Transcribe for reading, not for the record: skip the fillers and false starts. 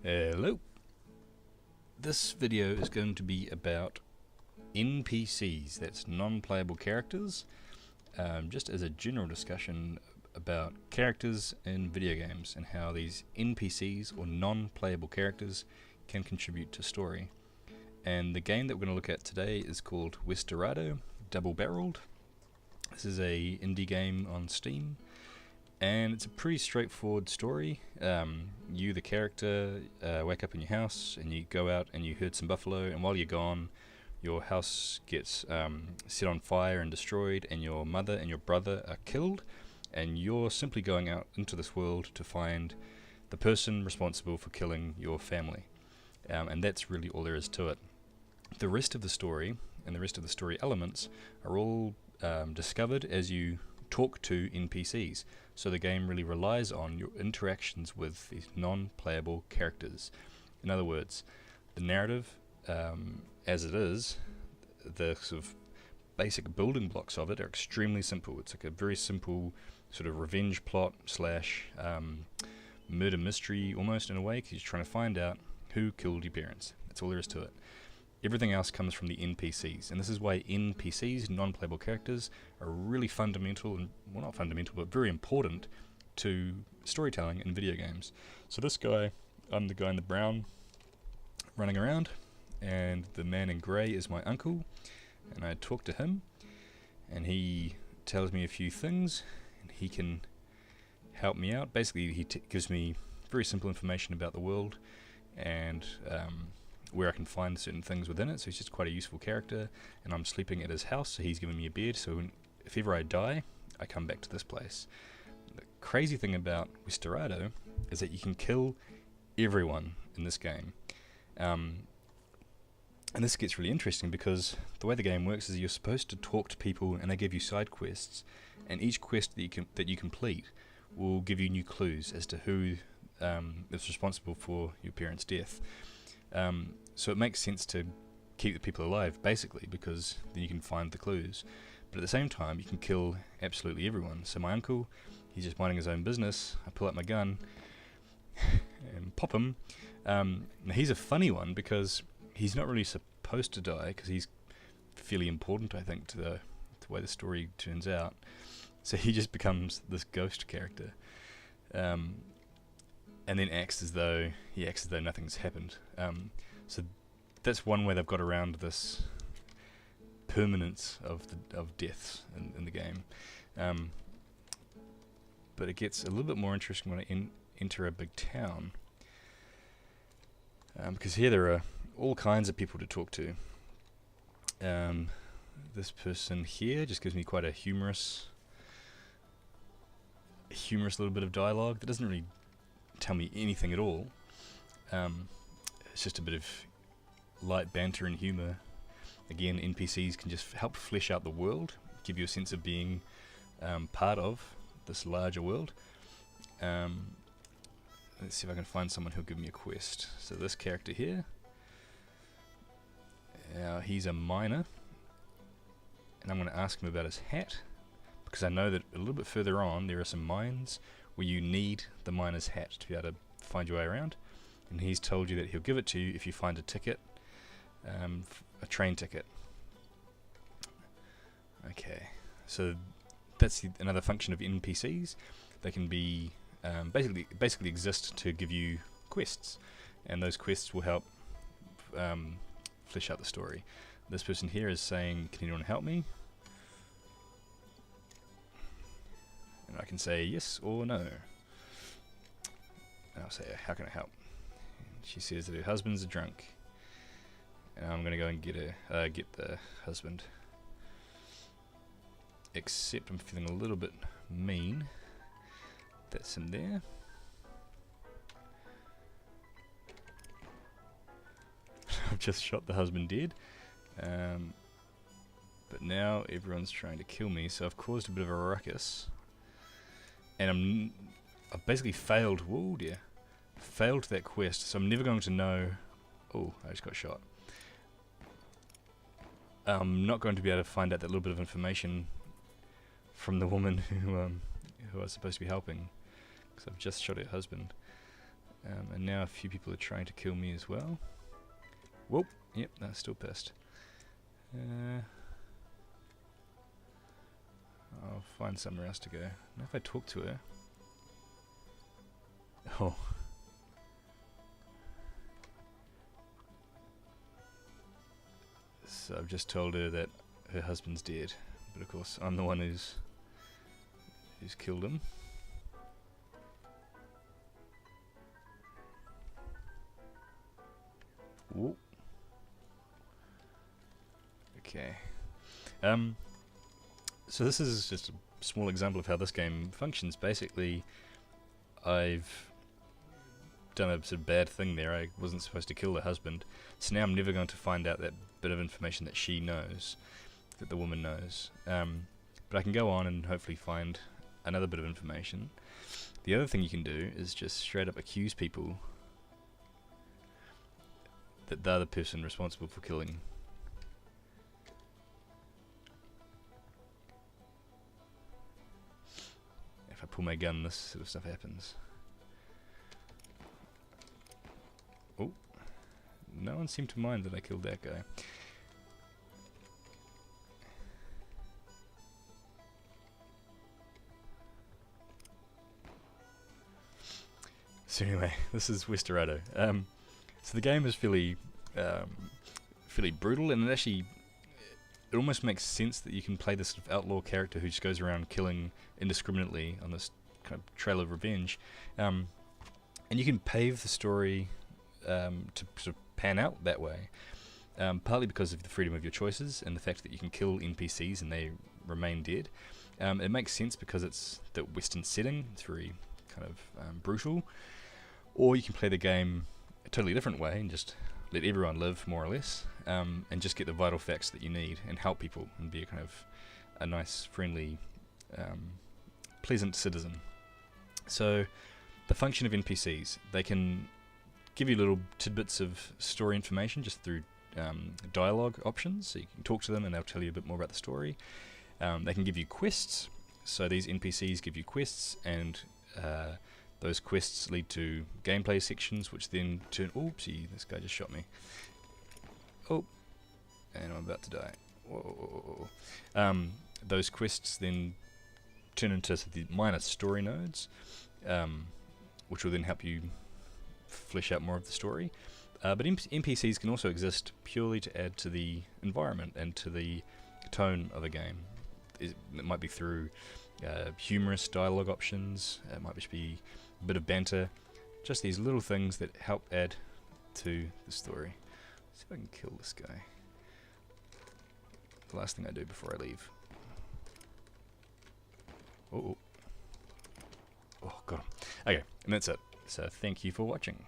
Hello. This video is going to be about NPCs, that's non-playable characters, just as a general discussion about characters in video games and how these NPCs or non-playable characters can contribute to story. And the game that we're going to look at today is called Westerado Double-Barreled. This is a indie game on Steam, and it's a pretty straightforward story. You, the character, wake up in your house and you go out and you herd some buffalo, and while you're gone your house gets set on fire and destroyed, and your mother and your brother are killed, and you're simply going out into this world to find the person responsible for killing your family. And that's really all there is to it. The rest of the story and the rest of the story elements are all discovered as you talk to NPCs. So the game really relies on your interactions with these non-playable characters. In other words, the narrative as it is, the sort of basic building blocks of it are extremely simple. It's like a very simple sort of revenge plot slash murder mystery almost, in a way, because you're trying to find out who killed your parents. That's all there is to it. Everything else comes from the NPCs, and this is why NPCs, non-playable characters, are really fundamental, and well, not fundamental, but very important to storytelling in video games. So this guy, I'm the guy in the brown running around, and the man in grey is my uncle, and I talk to him, and he tells me a few things, and he can help me out. Basically, he gives me very simple information about the world, and where I can find certain things within it. So he's just quite a useful character, and I'm sleeping at his house, so he's giving me a bed, so if ever I die, I come back to this place. The crazy thing about Westerado is that you can kill everyone in this game. And this gets really interesting because the way the game works is you're supposed to talk to people, and they give you side quests, and each quest that you complete will give you new clues as to who is responsible for your parents' death. So it makes sense to keep the people alive, basically, because then you can find the clues. But at the same time, you can kill absolutely everyone. So my uncle, he's just minding his own business. I pull out my gun and pop him. Now he's a funny one because he's not really supposed to die, because he's fairly important, I think, to the way the story turns out. So he just becomes this ghost character, and then acts as though nothing's happened. So that's one way they've got around this permanence of deaths in the game. But it gets a little bit more interesting when I enter a big town, because here there are all kinds of people to talk to. This person here just gives me quite a humorous little bit of dialogue that doesn't really tell me anything at all. It's just a bit of light banter and humour. Again, NPCs can just help flesh out the world, give you a sense of being part of this larger world. Let's see if I can find someone who'll give me a quest. So this character here, he's a miner, and I'm going to ask him about his hat, because I know that a little bit further on there are some mines where you need the miner's hat to be able to find your way around, and he's told you that he'll give it to you if you find a ticket, a train ticket. Okay, so that's another function of NPCs. They can be basically exist to give you quests, and those quests will help flesh out the story. This person here is saying, "Can anyone help me?" And I can say yes or no. And I'll say, "How can I help?" And she says that her husband's a drunk, and I'm going to go and get the husband. Except I'm feeling a little bit mean. That's in there. I've just shot the husband dead. But now everyone's trying to kill me, so I've caused a bit of a ruckus. And I've basically failed. Whoa dear. Failed that quest, so I'm never going to know. Oh, I just got shot. I'm not going to be able to find out that little bit of information from the woman who I was supposed to be helping, because I've just shot her husband. And now a few people are trying to kill me as well. Whoop, yep, that's still pissed. I'll find somewhere else to go. Now if I talk to her... Oh. So I've just told her that her husband's dead. But of course I'm the one who's killed him. Whoop. Okay. So this is just a small example of how this game functions. Basically, I've done a sort of bad thing there. I wasn't supposed to kill the husband, so now I'm never going to find out that bit of information that she knows, that the woman knows. But I can go on and hopefully find another bit of information. The other thing you can do is just straight up accuse people that they're the person responsible for killing. If I pull my gun, this sort of stuff happens. Oh, no one seemed to mind that I killed that guy. So anyway, this is Westerado. So the game is fairly brutal, and it almost makes sense that you can play this sort of outlaw character who just goes around killing indiscriminately on this kind of trail of revenge, and you can pave the story to sort of pan out that way, partly because of the freedom of your choices and the fact that you can kill NPCs and they remain dead. It makes sense because it's the Western setting, it's very kind of brutal. Or you can play the game a totally different way and just let everyone live, more or less, and just get the vital facts that you need and help people and be a kind of a nice, friendly, pleasant citizen. So the function of NPCs, they can give you little tidbits of story information just through dialogue options, so you can talk to them and they'll tell you a bit more about the story. They can give you quests, so these NPCs give you quests, and those quests lead to gameplay sections, which then turn... Oopsie, this guy just shot me. Oh, and I'm about to die. Whoa. Those quests then turn into the minor story nodes, which will then help you flesh out more of the story. But NPCs can also exist purely to add to the environment and to the tone of a game. It might be through humorous dialogue options, it might just be a bit of banter, just these little things that help add to the story. Let's see if I can kill this guy. The last thing I do before I leave. Oh, got him. Okay, and that's it. So thank you for watching.